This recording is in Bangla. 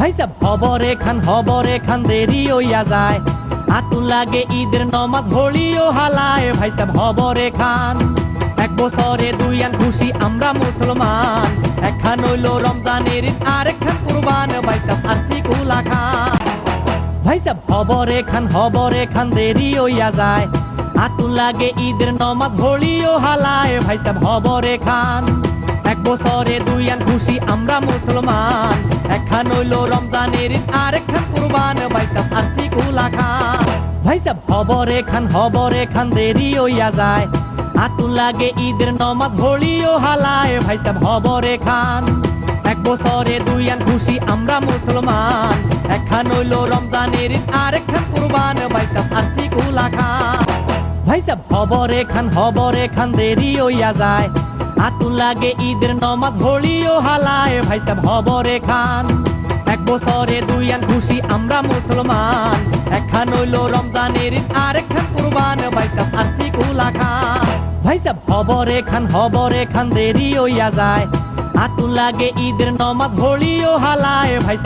ভাইসাব হবরে খান দেরি হইয়া যায়, আতুন লাগে ঈদের নমাজ ঘড়িও হালায়। ভাইসাব হবরে খান, এক বছরে দুই আন খুশি আমরা মুসলমান, একখান হইল রমজানের ঈদ আর একখান কুরবান। ভাইসাব আরতি কুলা খান। ভাইসাব হবরে খান দেরি হইয়া যায়, আতুন লাগে ঈদের নমাজ ঘড়িও হালায়। ভাইসাব হবরে খান, এক বছরে দুই আন খুশি আমরা মুসলমান, একখান হইল রমজানের ঈদ আর একখান কুরবান। ভাইসাব আরতি কুলা খান। ভাইসাব হবরে খান দেরি হইয়া যায়, আতুন লাগে ঈদের নমাজ ঘড়িও হালায়। ভাইসাব হবরে খান, এক বছরে দুই আন খুশি আমরা মুসলমান, একখান হইল রমজানের ঈদ আর একখান কুরবান। ভাইসাব আরতি কুলা খান। ভাইসাব হবরে খান দেরি হইয়া যায়, আতুন লাগে ঈদের নমাজ ঘড়িও হালায়। ভাইসাব হবরে খান, এক বছরে দুই আন খুশি আমরা মুসলমান, একখান হইল রমজানের ঈদ আর একখান কুরবান। ভাইসাব আরতি কুলা খান। ভাইসাব হবরে খান দেরি হইয়া যায়, আতুন লাগে ঈদের নমাজ ঘড়িও হালায়। ভাইসাব